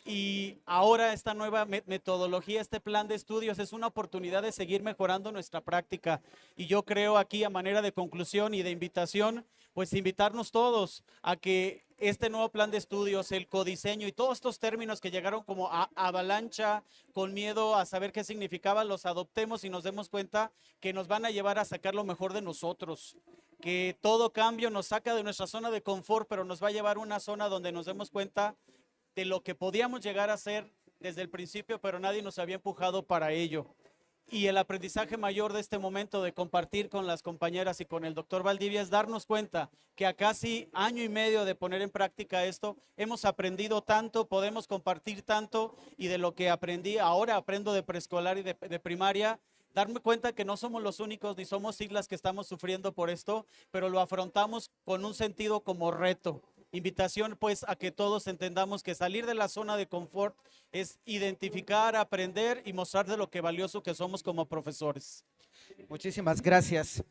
Y ahora esta nueva metodología, este plan de estudios es una oportunidad de seguir mejorando nuestra práctica. Y yo creo aquí a manera de conclusión y de invitación, pues invitarnos todos a que este nuevo plan de estudios, el codiseño y todos estos términos que llegaron como avalancha, con miedo a saber qué significaban, los adoptemos y nos demos cuenta que nos van a llevar a sacar lo mejor de nosotros. Que todo cambio nos saca de nuestra zona de confort, pero nos va a llevar a una zona donde nos demos cuenta de lo que podíamos llegar a ser desde el principio, pero nadie nos había empujado para ello. Y el aprendizaje mayor de este momento de compartir con las compañeras y con el doctor Valdivia es darnos cuenta que a casi año y medio de poner en práctica esto, hemos aprendido tanto, podemos compartir tanto, y de lo que aprendí, ahora aprendo de preescolar y de primaria, darme cuenta que no somos los únicos ni somos islas que estamos sufriendo por esto, pero lo afrontamos con un sentido como reto. Invitación pues a que todos entendamos que salir de la zona de confort es identificar, aprender y mostrar de lo que valioso que somos como profesores. Muchísimas gracias.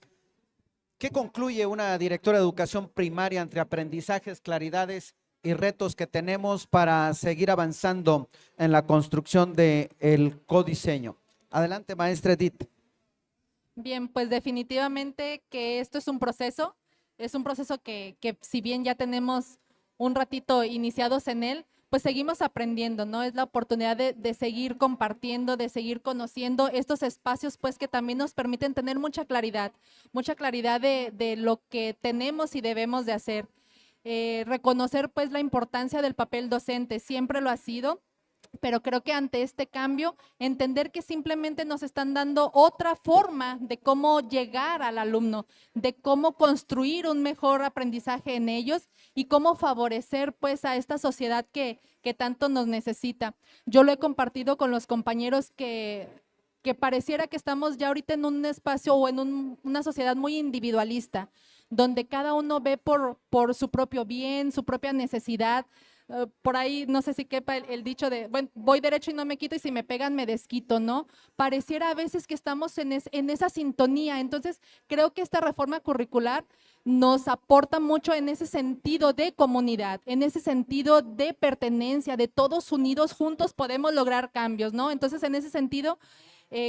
¿Qué concluye una directora de educación primaria entre aprendizajes, claridades y retos que tenemos para seguir avanzando en la construcción del codiseño? Adelante, maestra Edith. Bien, pues definitivamente que esto es un proceso que si bien ya tenemos un ratito iniciados en él, pues seguimos aprendiendo, ¿no? Es la oportunidad de seguir compartiendo, de seguir conociendo estos espacios, pues que también nos permiten tener mucha claridad de lo que tenemos y debemos de hacer. Reconocer pues la importancia del papel docente, siempre lo ha sido, pero creo que ante este cambio, entender que simplemente nos están dando otra forma de cómo llegar al alumno, de cómo construir un mejor aprendizaje en ellos y cómo favorecer pues a esta sociedad que tanto nos necesita. Yo lo he compartido con los compañeros que pareciera que estamos ya ahorita en un espacio o en una sociedad muy individualista, donde cada uno ve por su propio bien, su propia necesidad. Por ahí no sé si quepa el dicho de, bueno, voy derecho y no me quito y si me pegan me desquito, ¿no? Pareciera a veces que estamos en esa sintonía. Entonces creo que esta reforma curricular nos aporta mucho en ese sentido de comunidad, en ese sentido de pertenencia, de todos unidos juntos podemos lograr cambios, ¿no? Entonces en ese sentido,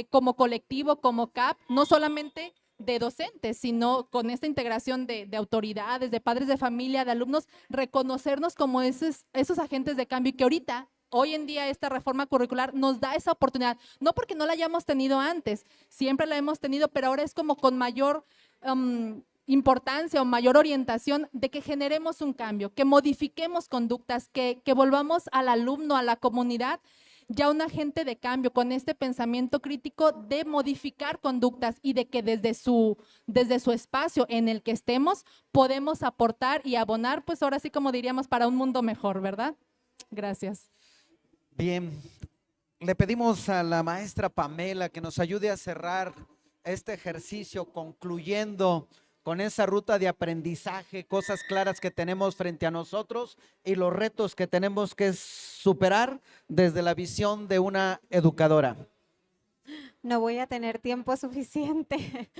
como colectivo, como CAP, no solamente de docentes, sino con esta integración de autoridades, de padres de familia, de alumnos, reconocernos como esos agentes de cambio y que ahorita, hoy en día, esta reforma curricular nos da esa oportunidad, no porque no la hayamos tenido antes, siempre la hemos tenido, pero ahora es como con mayor importancia o mayor orientación de que generemos un cambio, que modifiquemos conductas, que volvamos al alumno, a la comunidad, ya un agente de cambio con este pensamiento crítico de modificar conductas y de que desde su espacio en el que estemos podemos aportar y abonar, pues ahora sí como diríamos, para un mundo mejor, ¿verdad? Gracias. Bien, le pedimos a la maestra Pamela que nos ayude a cerrar este ejercicio concluyendo con esa ruta de aprendizaje, cosas claras que tenemos frente a nosotros y los retos que tenemos que superar desde la visión de una educadora. No voy a tener tiempo suficiente.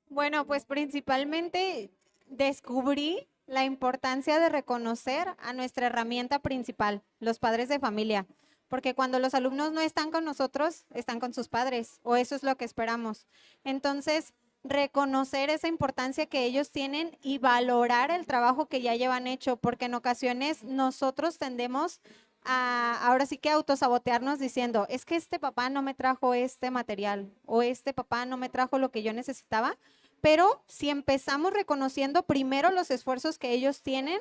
Bueno, pues principalmente descubrí la importancia de reconocer a nuestra herramienta principal, los padres de familia, porque cuando los alumnos no están con nosotros, están con sus padres, o eso es lo que esperamos. Entonces, reconocer esa importancia que ellos tienen y valorar el trabajo que ya llevan hecho, porque en ocasiones nosotros tendemos ahora sí que autosabotearnos diciendo, es que este papá no me trajo este material o este papá no me trajo lo que yo necesitaba, pero si empezamos reconociendo primero los esfuerzos que ellos tienen,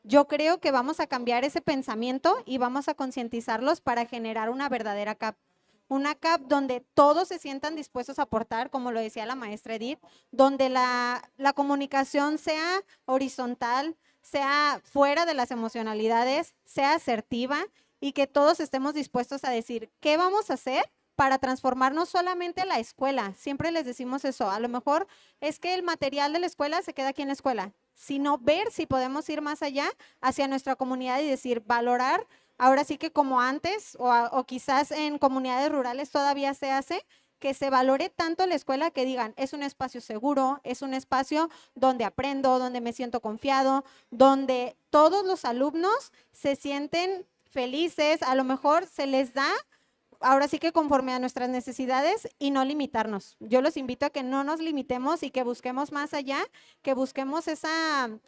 yo creo que vamos a cambiar ese pensamiento y vamos a concientizarlos para generar una verdadera CAP. Una CAP donde todos se sientan dispuestos a aportar, como lo decía la maestra Edith, donde la comunicación sea horizontal, sea fuera de las emocionalidades, sea asertiva y que todos estemos dispuestos a decir, ¿qué vamos a hacer para transformar no solamente la escuela? Siempre les decimos eso, a lo mejor es que el material de la escuela se queda aquí en la escuela, sino ver si podemos ir más allá hacia nuestra comunidad y decir, valorar, ahora sí que como antes o quizás en comunidades rurales todavía se hace, que se valore tanto la escuela que digan, es un espacio seguro, es un espacio donde aprendo, donde me siento confiado, donde todos los alumnos se sienten felices, a lo mejor se les da, ahora sí que conforme a nuestras necesidades y no limitarnos. Yo los invito a que no nos limitemos y que busquemos más allá, que busquemos ese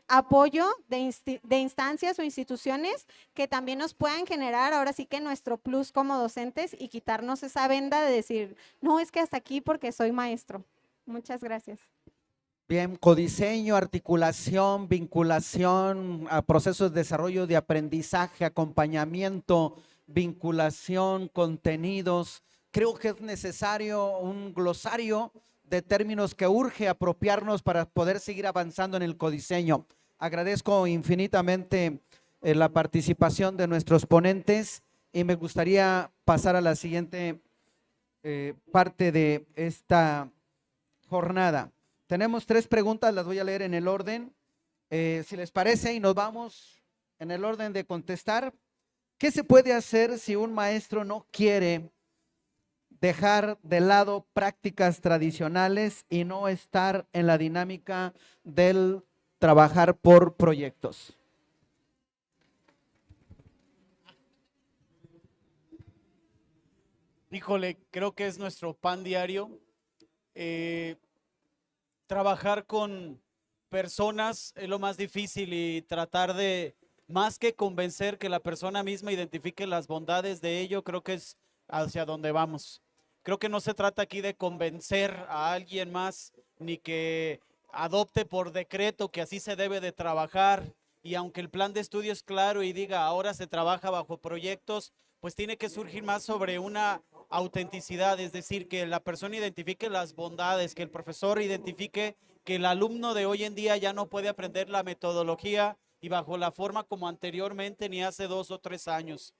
apoyo de instancias o instituciones que también nos puedan generar ahora sí que nuestro plus como docentes y quitarnos esa venda de decir, no, es que hasta aquí porque soy maestro. Muchas gracias. Bien, codiseño, articulación, vinculación a procesos de desarrollo de aprendizaje, acompañamiento, vinculación, contenidos. Creo que es necesario un glosario de términos que urge apropiarnos para poder seguir avanzando en el codiseño. Agradezco infinitamente la participación de nuestros ponentes y me gustaría pasar a la siguiente parte de esta jornada. Tenemos 3 preguntas, las voy a leer en el orden, si les parece, y nos vamos en el orden de contestar. ¿Qué se puede hacer si un maestro no quiere dejar de lado prácticas tradicionales y no estar en la dinámica del trabajar por proyectos? Híjole, creo que es nuestro pan diario. Trabajar con personas es lo más difícil y tratar de, más que convencer, que la persona misma identifique las bondades de ello, creo que es hacia donde vamos. Creo que no se trata aquí de convencer a alguien más, ni que adopte por decreto que así se debe de trabajar, y aunque el plan de estudio es claro y diga ahora se trabaja bajo proyectos, pues tiene que surgir más sobre una autenticidad, es decir, que la persona identifique las bondades, que el profesor identifique que el alumno de hoy en día ya no puede aprender la metodología y bajo la forma como anteriormente ni hace 2 o 3 años.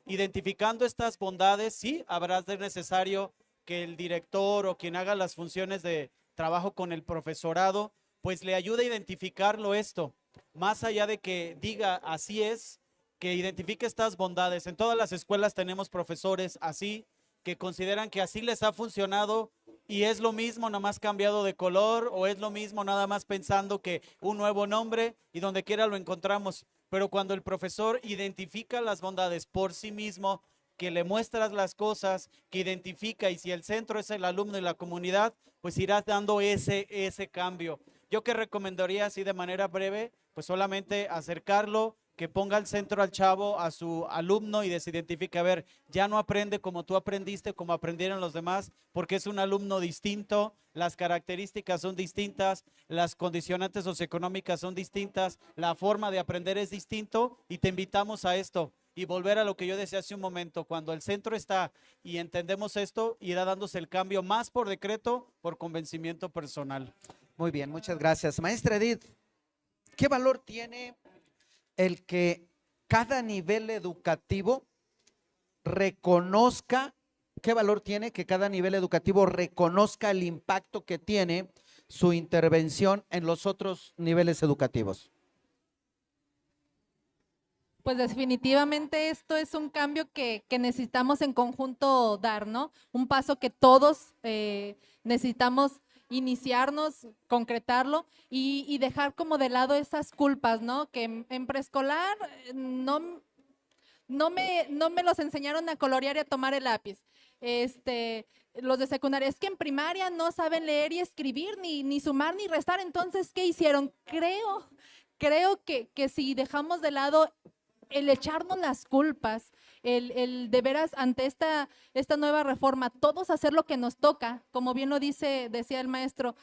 Identificando estas bondades, sí, habrá de necesario que el director o quien haga las funciones de trabajo con el profesorado, pues le ayude a identificarlo esto, más allá de que diga así es, que identifique estas bondades. En todas las escuelas tenemos profesores así, que consideran que así les ha funcionado y es lo mismo nada más cambiado de color, o es lo mismo nada más pensando que un nuevo nombre, y donde quiera lo encontramos. Pero cuando el profesor identifica las bondades por sí mismo, que le muestras las cosas, que identifica, y si el centro es el alumno y la comunidad, pues irás dando ese cambio. Yo que recomendaría así de manera breve, pues solamente acercarlo, que ponga al centro al chavo, a su alumno, y desidentifique, a ver, ya no aprende como tú aprendiste, como aprendieron los demás, porque es un alumno distinto, las características son distintas, las condicionantes socioeconómicas son distintas, la forma de aprender es distinto, y te invitamos a esto. Y volver a lo que yo decía hace un momento, cuando el centro está y entendemos esto, irá dándose el cambio más por decreto, por convencimiento personal. Muy bien, muchas gracias. Maestra Edith, ¿qué valor tiene el que cada nivel educativo reconozca, qué valor tiene que cada nivel educativo reconozca el impacto que tiene su intervención en los otros niveles educativos? Pues definitivamente esto es un cambio que necesitamos en conjunto dar, ¿no? Un paso que todos necesitamos iniciarnos, concretarlo y dejar como de lado esas culpas, ¿no? Que en preescolar no me los enseñaron a colorear y a tomar el lápiz. Los de secundaria, es que en primaria no saben leer y escribir, ni sumar ni restar, entonces, ¿qué hicieron? Creo que si dejamos de lado el echarnos las culpas, el de veras ante esta nueva reforma, todos hacer lo que nos toca, como bien lo decía el maestro,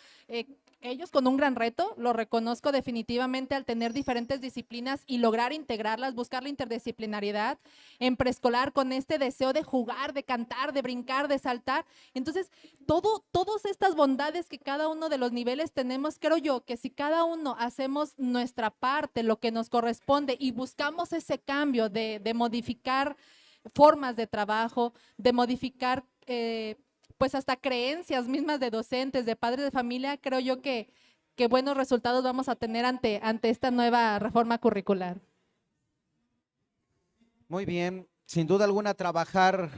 ellos con un gran reto, lo reconozco definitivamente al tener diferentes disciplinas y lograr integrarlas, buscar la interdisciplinariedad en preescolar con este deseo de jugar, de cantar, de brincar, de saltar. Entonces, todas estas bondades que cada uno de los niveles tenemos, creo yo que si cada uno hacemos nuestra parte, lo que nos corresponde y buscamos ese cambio de modificar formas de trabajo, de modificar pues hasta creencias mismas de docentes, de padres de familia, creo yo que buenos resultados vamos a tener ante esta nueva reforma curricular. Muy bien, sin duda alguna trabajar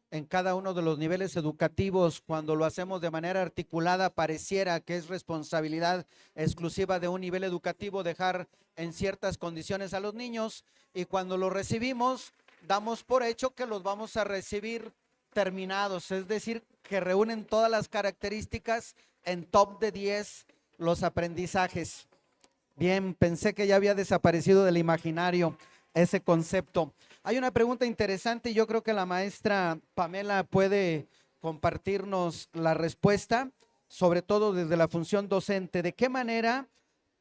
en cada uno de los niveles educativos, cuando lo hacemos de manera articulada, pareciera que es responsabilidad exclusiva de un nivel educativo dejar en ciertas condiciones a los niños, y cuando los recibimos, damos por hecho que los vamos a recibir terminados, es decir, que reúnen todas las características en top de 10 los aprendizajes. Bien, pensé que ya había desaparecido del imaginario ese concepto. Hay una pregunta interesante y yo creo que la maestra Pamela puede compartirnos la respuesta, sobre todo desde la función docente. ¿De qué manera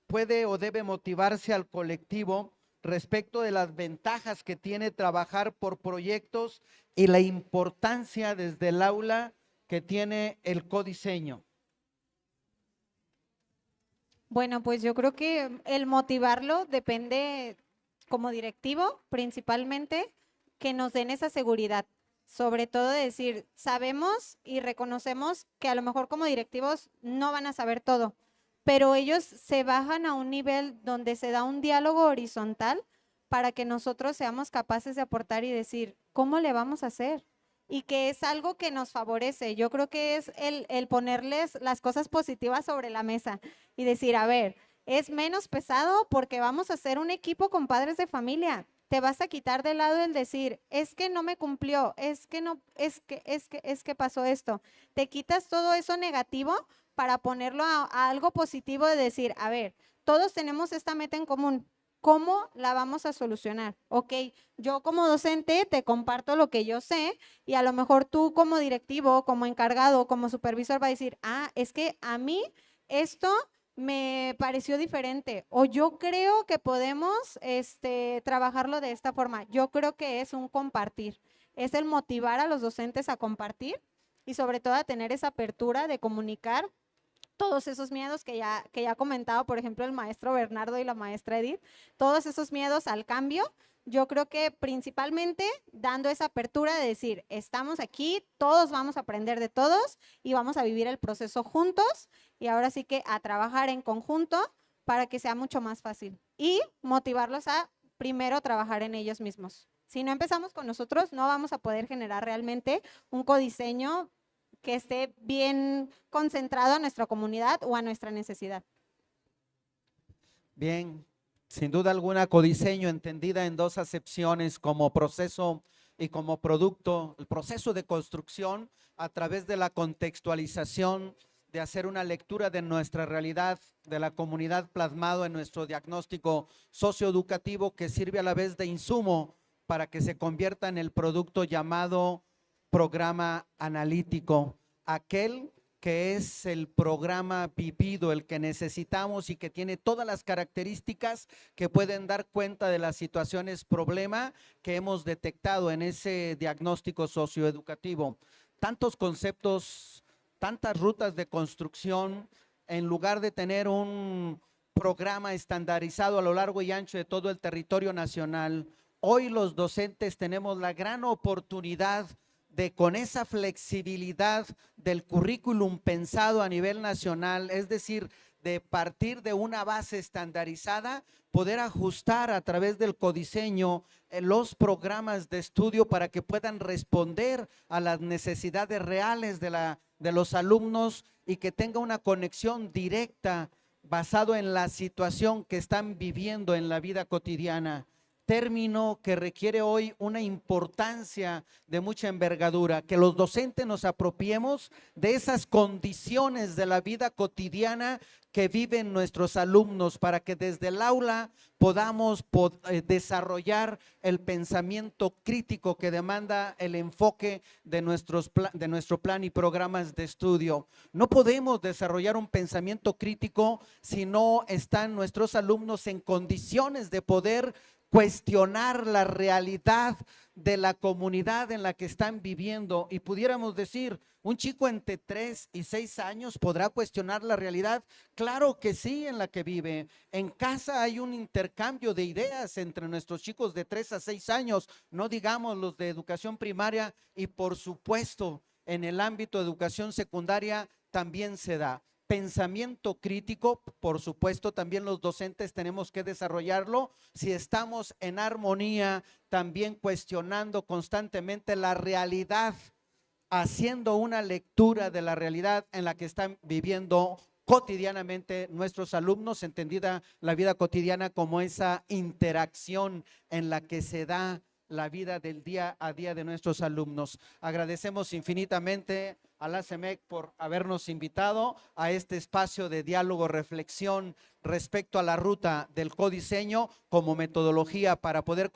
puede o debe motivarse al colectivo respecto de las ventajas que tiene trabajar por proyectos y la importancia desde el aula que tiene el codiseño? Bueno, pues yo creo que el motivarlo depende como directivo, principalmente, que nos den esa seguridad. Sobre todo de decir, sabemos y reconocemos que a lo mejor como directivos no van a saber todo, pero ellos se bajan a un nivel donde se da un diálogo horizontal para que nosotros seamos capaces de aportar y decir, ¿cómo le vamos a hacer? Y que es algo que nos favorece. Yo creo que es el ponerles las cosas positivas sobre la mesa y decir, a ver, es menos pesado porque vamos a hacer un equipo con padres de familia. Te vas a quitar de lado el decir, es que no me cumplió, es que pasó esto. Te quitas todo eso negativo para ponerlo a algo positivo de decir, a ver, todos tenemos esta meta en común. ¿Cómo la vamos a solucionar? Ok, yo como docente te comparto lo que yo sé y a lo mejor tú como directivo, como encargado, como supervisor va a decir, es que a mí esto me pareció diferente o yo creo que podemos trabajarlo de esta forma. Yo creo que es un compartir, es el motivar a los docentes a compartir y sobre todo a tener esa apertura de comunicar todos esos miedos que ya ha comentado, por ejemplo, el maestro Bernardo y la maestra Edith, todos esos miedos al cambio. Yo creo que principalmente dando esa apertura de decir, estamos aquí, todos vamos a aprender de todos y vamos a vivir el proceso juntos y ahora sí que a trabajar en conjunto para que sea mucho más fácil y motivarlos a primero trabajar en ellos mismos. Si no empezamos con nosotros, no vamos a poder generar realmente un codiseño que esté bien concentrado a nuestra comunidad o a nuestra necesidad. Bien, sin duda alguna, codiseño entendida en dos acepciones, como proceso y como producto. El proceso de construcción a través de la contextualización, de hacer una lectura de nuestra realidad, de la comunidad plasmado en nuestro diagnóstico socioeducativo, que sirve a la vez de insumo para que se convierta en el producto llamado programa analítico, aquel que es el programa vivido, el que necesitamos y que tiene todas las características que pueden dar cuenta de las situaciones problema que hemos detectado en ese diagnóstico socioeducativo. Tantos conceptos, tantas rutas de construcción, en lugar de tener un programa estandarizado a lo largo y ancho de todo el territorio nacional, hoy los docentes tenemos la gran oportunidad de, con esa flexibilidad del currículum pensado a nivel nacional, es decir, de partir de una base estandarizada, poder ajustar a través del codiseño los programas de estudio para que puedan responder a las necesidades reales de los alumnos y que tenga una conexión directa basado en la situación que están viviendo en la vida cotidiana. término que requiere hoy una importancia de mucha envergadura, que los docentes nos apropiemos de esas condiciones de la vida cotidiana que viven nuestros alumnos para que desde el aula podamos desarrollar el pensamiento crítico que demanda el enfoque de nuestro plan y programas de estudio. No podemos desarrollar un pensamiento crítico si no están nuestros alumnos en condiciones de poder cuestionar la realidad de la comunidad en la que están viviendo. Y pudiéramos decir, ¿un chico entre 3 y 6 años podrá cuestionar la realidad? Claro que sí, en la que vive. En casa hay un intercambio de ideas entre nuestros chicos de 3 a 6 años, no digamos los de educación primaria, y por supuesto en el ámbito de educación secundaria también se da. Pensamiento crítico, por supuesto, también los docentes tenemos que desarrollarlo. Si estamos en armonía, también cuestionando constantemente la realidad, haciendo una lectura de la realidad en la que están viviendo cotidianamente nuestros alumnos, entendida la vida cotidiana como esa interacción en la que se da la vida del día a día de nuestros alumnos. Agradecemos infinitamente a la CEMEC por habernos invitado a este espacio de diálogo, reflexión respecto a la ruta del codiseño como metodología para poder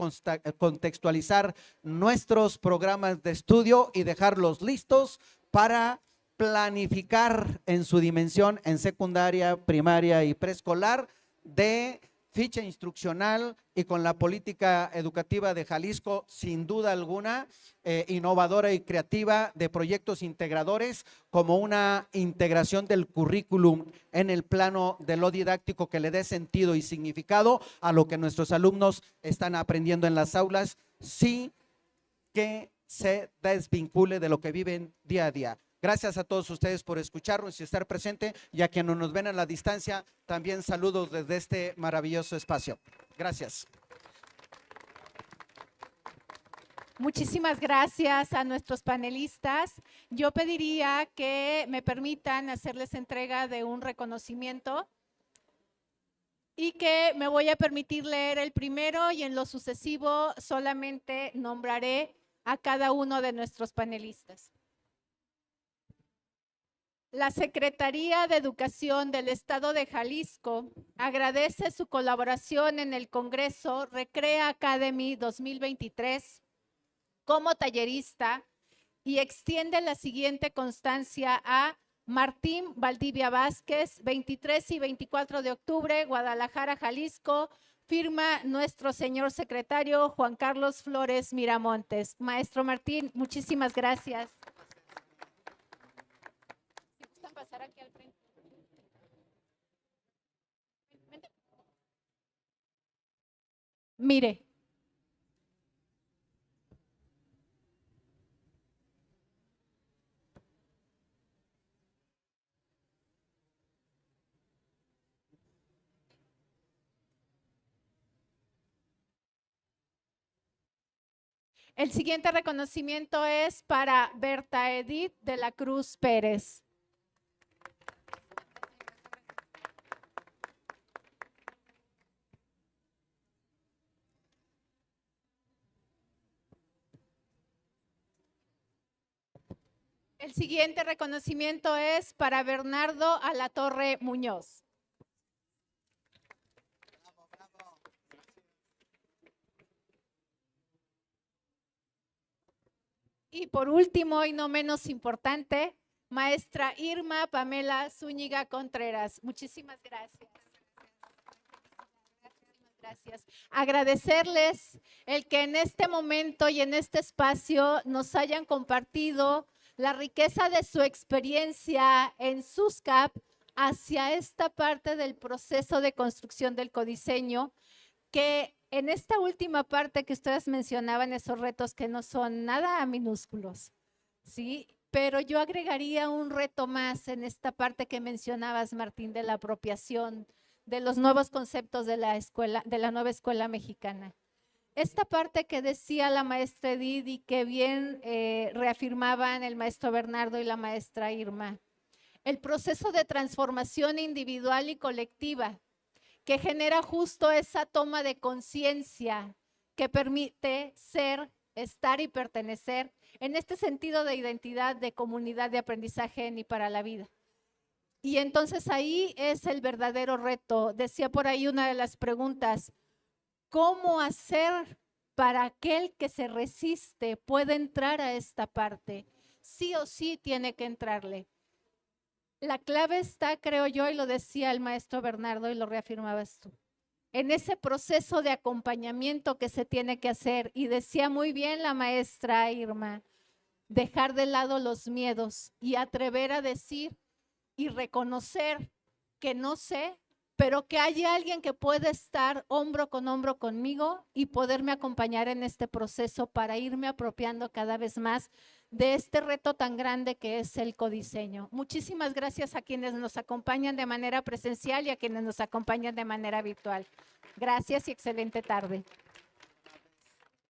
contextualizar nuestros programas de estudio y dejarlos listos para planificar en su dimensión en secundaria, primaria y preescolar de ficha instruccional y con la política educativa de Jalisco, sin duda alguna, innovadora y creativa de proyectos integradores como una integración del currículum en el plano de lo didáctico que le dé sentido y significado a lo que nuestros alumnos están aprendiendo en las aulas, sí que se desvincule de lo que viven día a día. Gracias a todos ustedes por escucharnos y estar presente, y a quienes nos ven a la distancia, también saludos desde este maravilloso espacio. Gracias. Muchísimas gracias a nuestros panelistas. Yo pediría que me permitan hacerles entrega de un reconocimiento y que me voy a permitir leer el primero, y en lo sucesivo solamente nombraré a cada uno de nuestros panelistas. La Secretaría de Educación del Estado de Jalisco agradece su colaboración en el Congreso Recrea Academy 2023 como tallerista y extiende la siguiente constancia a Martín Valdivia Vázquez, 23 y 24 de octubre, Guadalajara, Jalisco. Firma nuestro señor secretario Juan Carlos Flores Miramontes. Maestro Martín, muchísimas gracias. Pasar aquí al frente. Mire. El siguiente reconocimiento es para Berta Edith de la Cruz Pérez. El siguiente reconocimiento es para Bernardo Alatorre Muñoz. Y por último, y no menos importante, maestra Irma Pamela Zúñiga Contreras. Muchísimas gracias. Gracias. Agradecerles el que en este momento y en este espacio nos hayan compartido la riqueza de su experiencia en SUSCAP hacia esta parte del proceso de construcción del codiseño, que en esta última parte que ustedes mencionaban, esos retos que no son nada minúsculos, ¿sí? Pero yo agregaría un reto más en esta parte que mencionabas, Martín, de la apropiación de los nuevos conceptos de la escuela, de la nueva escuela mexicana. Esta parte que decía la maestra Edith y que bien reafirmaban el maestro Bernardo y la maestra Irma, el proceso de transformación individual y colectiva que genera justo esa toma de conciencia que permite ser, estar y pertenecer en este sentido de identidad, de comunidad de aprendizaje en y para la vida. Y entonces ahí es el verdadero reto. Decía por ahí una de las preguntas, ¿cómo hacer para aquel que se resiste pueda entrar a esta parte? Sí o sí tiene que entrarle. La clave está, creo yo, y lo decía el maestro Bernardo y lo reafirmabas tú, en ese proceso de acompañamiento que se tiene que hacer. Y decía muy bien la maestra Irma, dejar de lado los miedos y atrever a decir y reconocer que no sé, pero que hay alguien que puede estar hombro con hombro conmigo y poderme acompañar en este proceso para irme apropiando cada vez más de este reto tan grande que es el codiseño. Muchísimas gracias a quienes nos acompañan de manera presencial y a quienes nos acompañan de manera virtual. Gracias y excelente tarde.